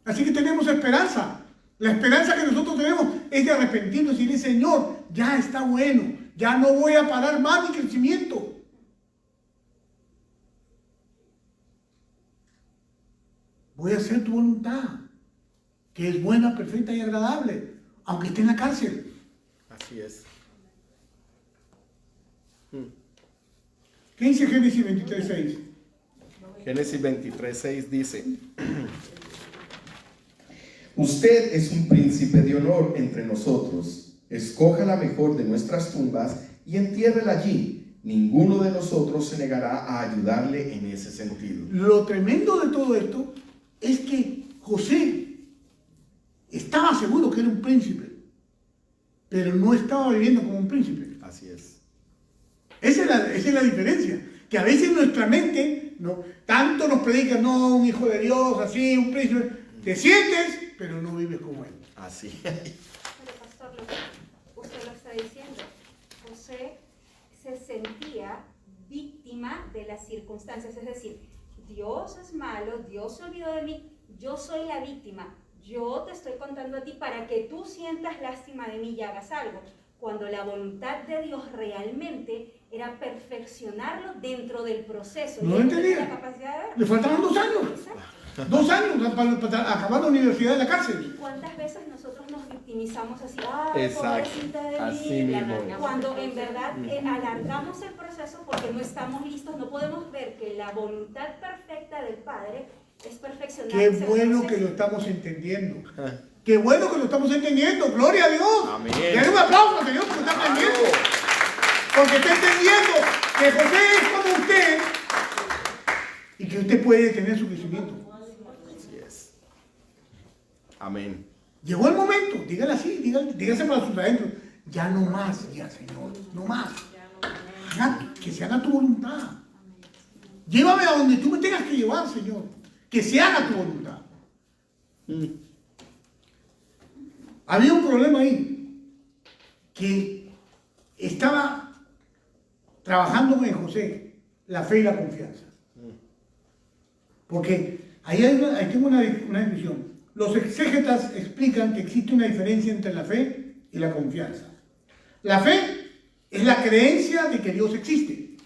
Así que tenemos esperanza. La esperanza que nosotros tenemos es de arrepentirnos y decir, Señor, ya está bueno, ya no voy a parar más mi crecimiento. Voy a hacer tu voluntad, que es buena, perfecta y agradable, aunque esté en la cárcel. Así es. ¿Qué dice Génesis 23:6? Génesis 23:6 dice: Usted es un príncipe de honor entre nosotros. Escoja la mejor de nuestras tumbas y entiérrela allí. Ninguno de nosotros se negará a ayudarle en ese sentido. Lo tremendo de todo esto es que José estaba seguro que era un príncipe, pero no estaba viviendo como un príncipe. Así es. Esa es la diferencia. Que a veces nuestra mente, ¿no?, tanto nos predica, no, un hijo de Dios, así, un príncipe. Te sientes, pero no vives como él. Así. Pero pastor, usted lo está diciendo. José se sentía víctima de las circunstancias. Es decir, Dios es malo, Dios se olvidó de mí, yo soy la víctima. Yo te estoy contando a ti para que tú sientas lástima de mí y hagas algo. Cuando la voluntad de Dios realmente era perfeccionarlo dentro del proceso. No y él entendía. tenía la capacidad de ver. Le faltaban 2 años. Exacto. 2 años para acabar la universidad de la cárcel. ¿Cuántas veces nosotros nos victimizamos así? ¡Ay, Exacto. pobrecita de Así mí! mismo. Cuando en verdad alargamos el proceso porque no estamos listos, no podemos ver que la voluntad perfecta del Padre es perfeccionar. Qué ese bueno proceso. que lo estamos entendiendo. Qué bueno que lo estamos entendiendo. Gloria a Dios. Amén. Dale un aplauso al Señor porque está entendiendo. Porque está entendiendo que José es como usted y que usted puede tener su crecimiento. Así es. Amén. Llegó el momento, dígale así, dígase para sus adentros. Ya no más, ya Señor, no más. Que se haga tu voluntad. Llévame a donde tú me tengas que llevar, Señor. Que se haga tu voluntad. Había un problema ahí, que estaba trabajando en José la fe y la confianza. Porque ahí tengo una discusión. Los exégetas explican que existe una diferencia entre la fe y la confianza. La fe es la creencia de que Dios existe.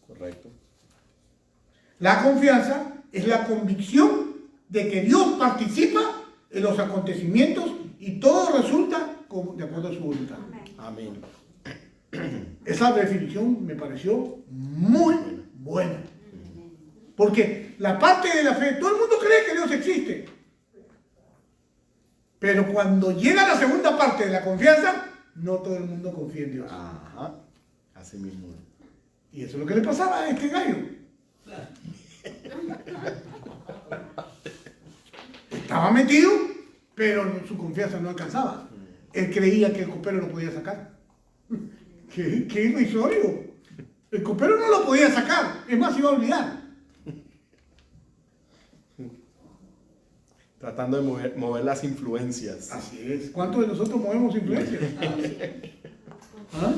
Correcto. La confianza es la convicción de que Dios participa en los acontecimientos y todo resulta de acuerdo a su voluntad. Amén. Esa definición me pareció muy buena. Porque la parte de la fe, todo el mundo cree que Dios existe. Pero cuando llega la segunda parte de la confianza, no todo el mundo confía en Dios. Ajá. Así mismo. Y eso es lo que le pasaba a este gallo. Estaba metido, pero su confianza no alcanzaba. Él creía que el copero lo podía sacar. ¿Qué irrisorio? El copero no lo podía sacar. Es más, iba a olvidar. Tratando de mover las influencias. Así es. ¿Cuántos de nosotros movemos influencias? ¿Ah?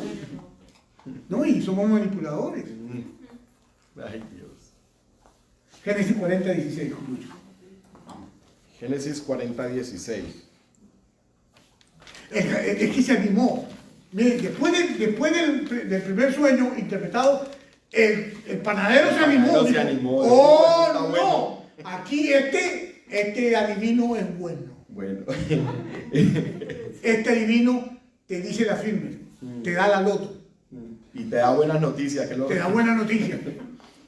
No, y somos manipuladores. Ay, Dios. Génesis 40, 16, Lucho. Génesis 40, 16. Es que se animó. Miren, después del primer sueño interpretado, el panadero se animó. Se animó. ¡Oh, Está no! bueno. Aquí este adivino es bueno. Bueno. Este adivino te dice la firme, te da la loto, Y te da buenas noticias. Que te da buena noticia.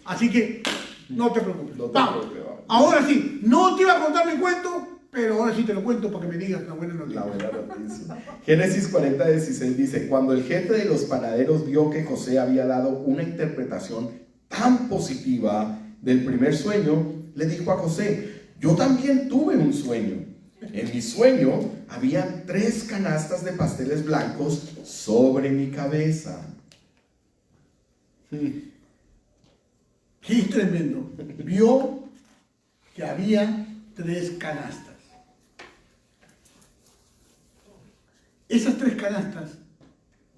Así que no te preocupes. No te Vamos. preocupes, vamos. Ahora sí, no te iba a contar mi cuento, pero ahora sí te lo cuento para que me digas la buena noticia. La buena noticia. Génesis 40, 16 dice: cuando el jefe de los panaderos vio que José había dado una interpretación tan positiva del primer sueño, le dijo a José: yo también tuve un sueño. En mi sueño había 3 canastas de pasteles blancos sobre mi cabeza. Qué tremendo. Vio que había 3 canastas. Esas 3 canastas,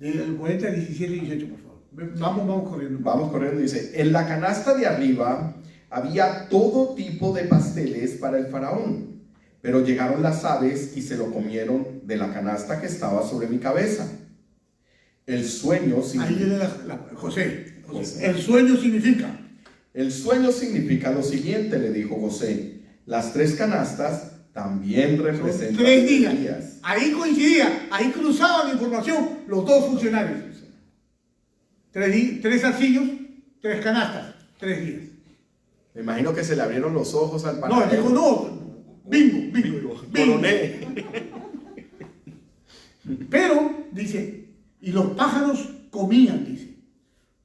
del 40, 17 y 18, por favor. Vamos corriendo. Vamos corriendo, dice: en la canasta de arriba había todo tipo de pasteles para el faraón, pero llegaron las aves y se lo comieron de la canasta que estaba sobre mi cabeza. El sueño Ahí viene significa, José. José. El sueño significa. el sueño significa lo siguiente, le dijo José: las 3 canastas también Son representan 3 3 días. Ahí coincidía, ahí cruzaban la información los dos funcionarios. 3 arcillos, 3 canastas, 3 días. Me imagino que se le abrieron los ojos al No, panadero. él dijo no, bingo. Coroné. Pero, dice, y los pájaros comían, dice.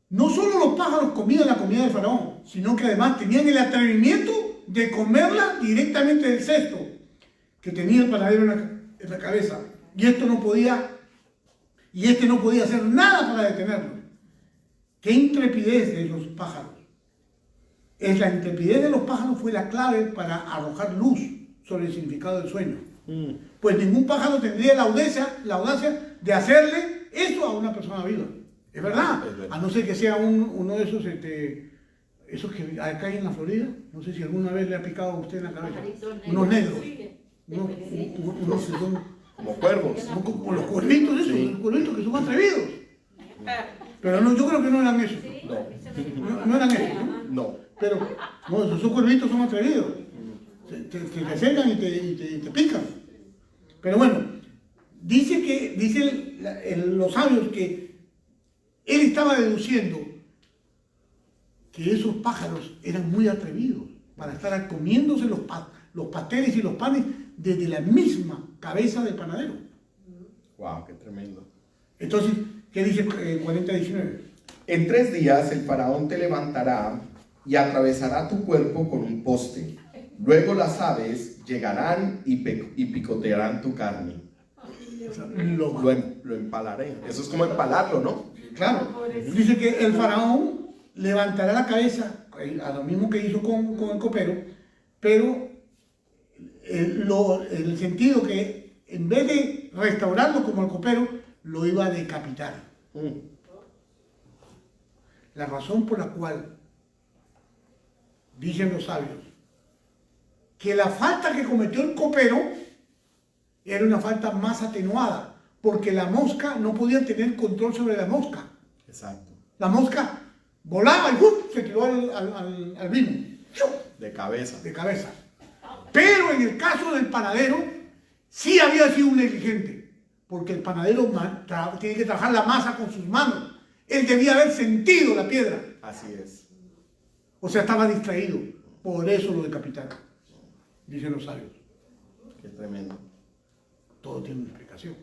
No solo los pájaros comían la comida del faraón, sino que además tenían el atrevimiento de comerla directamente del cesto que tenía el panadero en la cabeza. Y este no podía hacer nada para detenerlo. ¡Qué intrepidez de los pájaros! La intrepidez de los pájaros fue la clave para arrojar luz sobre el significado del sueño. Pues ningún pájaro tendría la audacia de hacerle eso a una persona viva. Es verdad. A no ser que sea uno de esos, esos que acá hay en la Florida. No sé si alguna vez le ha picado a usted en la cabeza. Unos negros. Unos que son Como cuervos. como los cuervitos esos, Sí. los cuervitos que son atrevidos. Pero no, yo creo que no eran esos. No eran esos, ¿no? No. Pero no, esos cuervitos son atrevidos. Te acercan y te pican. Pero bueno, dicen los sabios que él estaba deduciendo que esos pájaros eran muy atrevidos para estar comiéndose los pasteles y los panes desde la misma cabeza del panadero. Wow, qué tremendo. Entonces, ¿qué dice 40:19? En 3 días el faraón te levantará y atravesará tu cuerpo con un poste. Luego las aves llegarán y picotearán tu carne. Lo empalaré. Eso es como empalarlo, ¿no? Claro, dice que el faraón levantará la cabeza, a lo mismo que hizo con el copero, pero el sentido que en vez de restaurarlo como el copero, lo iba a decapitar. La razón por la cual dicen los sabios que la falta que cometió el copero era una falta más atenuada, porque la mosca no podía tener control sobre la mosca. Exacto. La mosca volaba y ¡pum!, se tiró al vino. De cabeza. De cabeza. Pero en el caso del panadero, sí había sido un negligente, porque el panadero tiene que trabajar la masa con sus manos. Él debía haber sentido la piedra. Así es. O sea, estaba distraído. Por eso lo decapitaron, dicen los sabios. Qué tremendo. Todo tiene una explicación.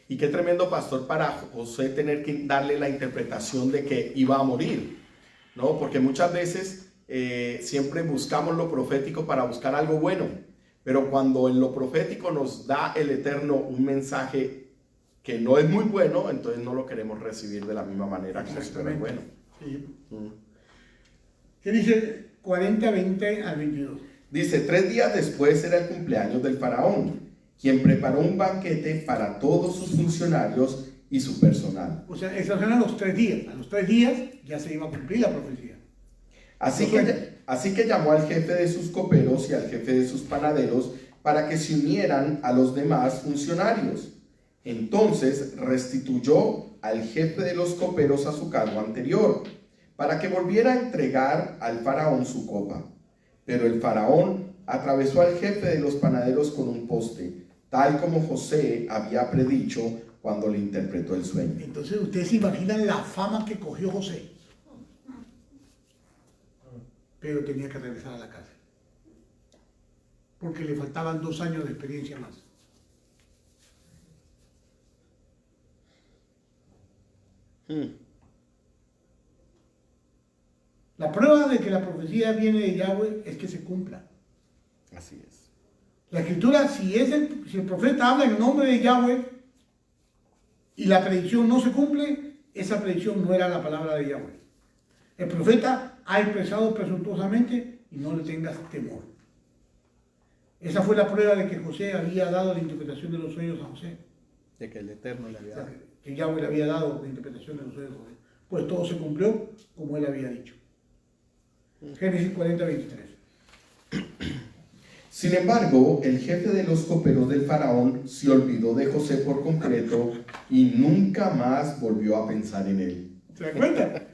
Y qué tremendo, pastor, para José tener que darle la interpretación de que iba a morir, ¿no? Porque muchas veces siempre buscamos lo profético para buscar algo bueno, pero cuando en lo profético nos da el Eterno un mensaje que no es muy bueno, entonces no lo queremos recibir de la misma manera como si fuera bueno. Sí. ¿Qué dice 40, 20 al 22? Dice, 3 días después era el cumpleaños del faraón, quien preparó un banquete para todos sus funcionarios y su personal. O sea, esos eran los 3 días. A los 3 días ya se iba a cumplir la profecía. Así que llamó al jefe de sus coperos y al jefe de sus panaderos para que se unieran a los demás funcionarios. Entonces restituyó al jefe de los coperos a su cargo anterior, para que volviera a entregar al faraón su copa. Pero el faraón atravesó al jefe de los panaderos con un poste, tal como José había predicho cuando le interpretó el sueño. Entonces ustedes se imaginan la fama que cogió José. Pero tenía que regresar a la cárcel, porque le faltaban 2 años de experiencia más. La prueba de que la profecía viene de Yahweh es que se cumpla. Así es. La escritura, si el profeta habla en nombre de Yahweh y la predicción no se cumple, esa predicción no era la palabra de Yahweh. El profeta ha expresado presuntuosamente y no le tengas temor. Esa fue la prueba de que José había dado la interpretación de los sueños a José. De que el Eterno le había dado. Que Yahweh le había dado la interpretación de los sueños a José. Pues todo se cumplió como él había dicho. Génesis 40, 23. Sin embargo, el jefe de los coperos del faraón se olvidó de José por completo y nunca más volvió a pensar en él. ¿Se dan cuenta?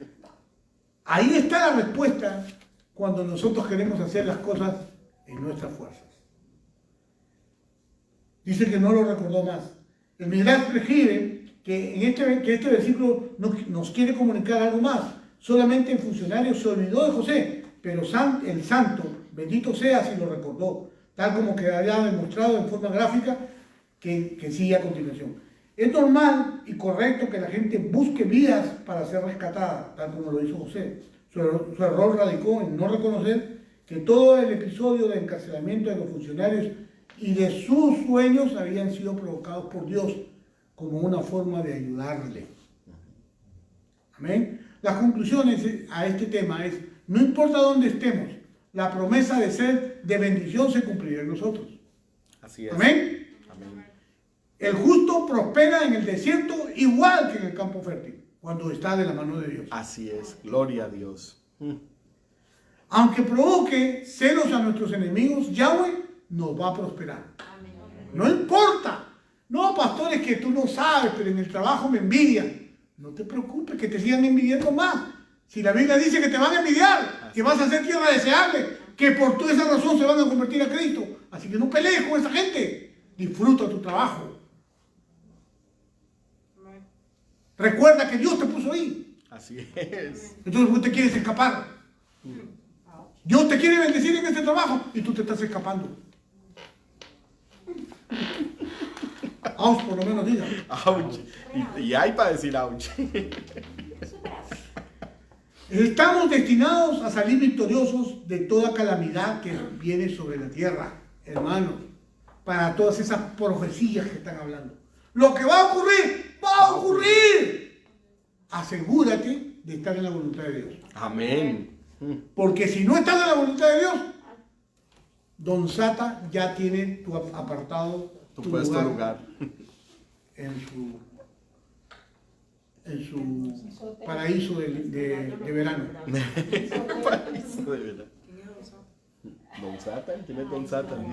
Ahí está la respuesta cuando nosotros queremos hacer las cosas en nuestras fuerzas. Dice que no lo recordó más. El Midrash refiere que este versículo nos quiere comunicar algo más. Solamente el funcionario se olvidó de José, pero el santo, bendito sea si lo recordó, tal como quedará demostrado en forma gráfica que sigue a continuación. Es normal y correcto que la gente busque vías para ser rescatada, tal como lo hizo José. Su error radicó en no reconocer que todo el episodio de encarcelamiento de los funcionarios y de sus sueños habían sido provocados por Dios como una forma de ayudarle. Amén. Las conclusiones a este tema es, no importa dónde estemos, la promesa de ser de bendición se cumplirá en nosotros. Así es. Amén. Amén. El justo prospera en el desierto igual que en el campo fértil, cuando está de la mano de Dios. Así es. Gloria a Dios. Aunque provoque celos a nuestros enemigos, Yahweh nos va a prosperar. No importa. No, pastores, que tú no sabes, pero en el trabajo me envidian. No te preocupes, que te sigan envidiando más. Si la Biblia dice que te van a envidiar, que vas a ser tierra deseable, que por toda esa razón se van a convertir a Cristo. Así que no pelees con esa gente. Disfruta tu trabajo. Recuerda que Dios te puso ahí. Así es. Entonces tú te quieres escapar. Dios te quiere bendecir en este trabajo y tú te estás escapando. Ouch, por lo menos diga. Ouch. Y hay para decir ouch. Estamos destinados a salir victoriosos de toda calamidad que viene sobre la tierra, hermanos, para todas esas profecías que están hablando. Lo que va a ocurrir, va a ocurrir. Asegúrate de estar en la voluntad de Dios. Amén. Porque si no estás en la voluntad de Dios, Don Sata ya tiene tu apartado, Tu puesto lugar. en su paraíso de verano. Paraíso de verano. Don Satan, ¿quién es Don Satan?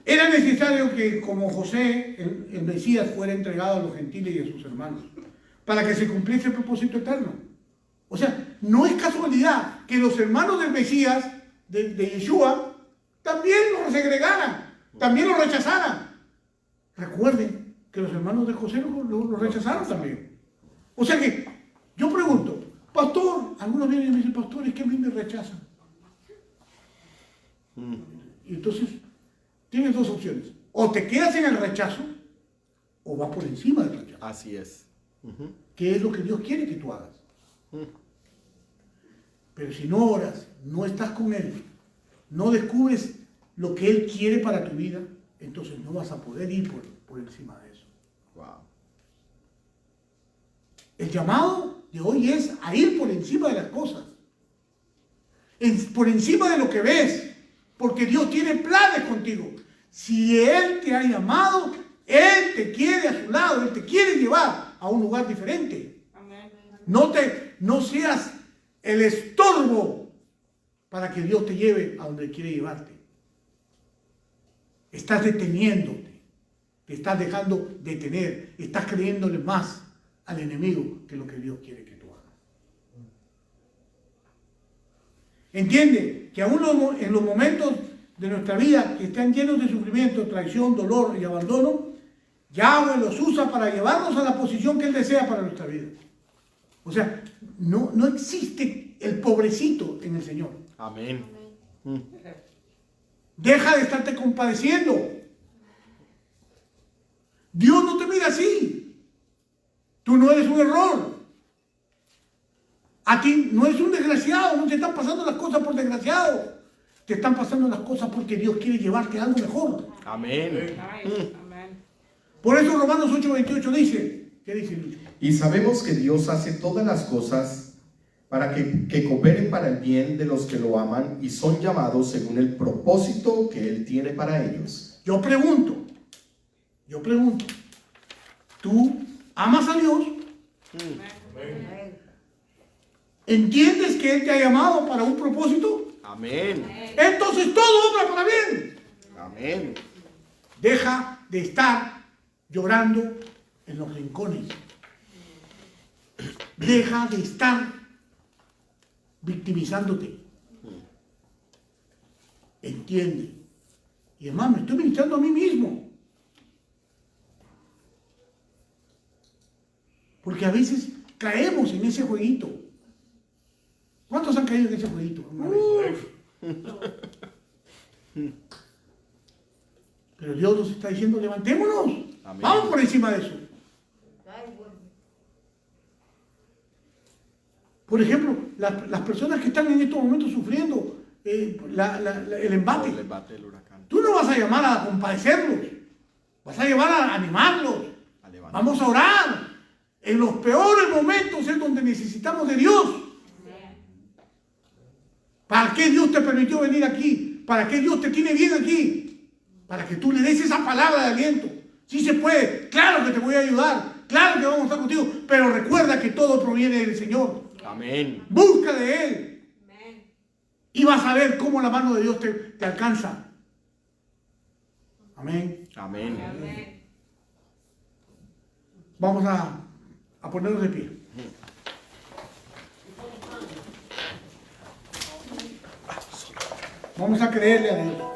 Era necesario que, como José, el Mesías fuera entregado a los gentiles y a sus hermanos, para que se cumpliese el propósito eterno. O sea, no es casualidad que los hermanos del Mesías de Yeshua, también lo segregaran, también lo rechazaran. Recuerden que los hermanos de José lo rechazaron también. O sea que yo pregunto, pastor, algunos vienen y me dicen, pastor, es que a mí me rechazan. Y entonces tienes dos opciones: o te quedas en el rechazo o vas por encima del rechazo. Así es. ¿Qué es lo que Dios quiere que tú hagas? Pero si no oras, no estás con Él, no descubres lo que Él quiere para tu vida, entonces no vas a poder ir por encima de eso. Wow. El llamado de hoy es a ir por encima de las cosas, por encima de lo que ves, porque Dios tiene planes contigo. Si Él te ha llamado, Él te quiere a su lado, Él te quiere llevar a un lugar diferente. No seas el estorbo para que Dios te lleve a donde quiere llevarte. Estás deteniéndote, te estás dejando detener, estás creyéndole más al enemigo que lo que Dios quiere que tú hagas. Entiende que aún en los momentos de nuestra vida que están llenos de sufrimiento, traición, dolor y abandono, Yahweh los usa para llevarnos a la posición que Él desea para nuestra vida. O sea, no existe el pobrecito en el Señor. Amén. Deja de estarte compadeciendo. Dios no te mira así. Tú no eres un error. A ti no eres un desgraciado. No te están pasando las cosas por desgraciado. Te están pasando las cosas porque Dios quiere llevarte a algo mejor. Amén. Por eso Romanos 8:28 dice, ¿qué dice Lucho? Y sabemos que Dios hace todas las cosas para que cooperen para el bien de los que lo aman y son llamados según el propósito que Él tiene para ellos. Yo pregunto, ¿tú amas a Dios? ¿Entiendes que Él te ha llamado para un propósito? Amén. Entonces todo obra para bien. Amén. Deja de estar llorando en los rincones. Deja de estar victimizándote. Entiende. Y además me estoy ministrando a mí mismo. Porque a veces caemos en ese jueguito. ¿Cuántos han caído en ese jueguito? Pero Dios nos está diciendo, levantémonos. Amén. Vamos por encima de eso. Por ejemplo, las personas que están en estos momentos sufriendo el embate. El embate del huracán. Tú no vas a llamar a compadecerlos. Vas a llevar a animarlos. Vamos a orar. En los peores momentos es donde necesitamos de Dios. ¿Para qué Dios te permitió venir aquí? ¿Para qué Dios te tiene bien aquí? Para que tú le des esa palabra de aliento. Sí se puede. Claro que te voy a ayudar. Claro que vamos a estar contigo. Pero recuerda que todo proviene del Señor. Amén. Busca de Él. Y vas a ver cómo la mano de Dios te alcanza. Amén. Amén. Vamos a ponernos de pie. Vamos a creerle a Dios.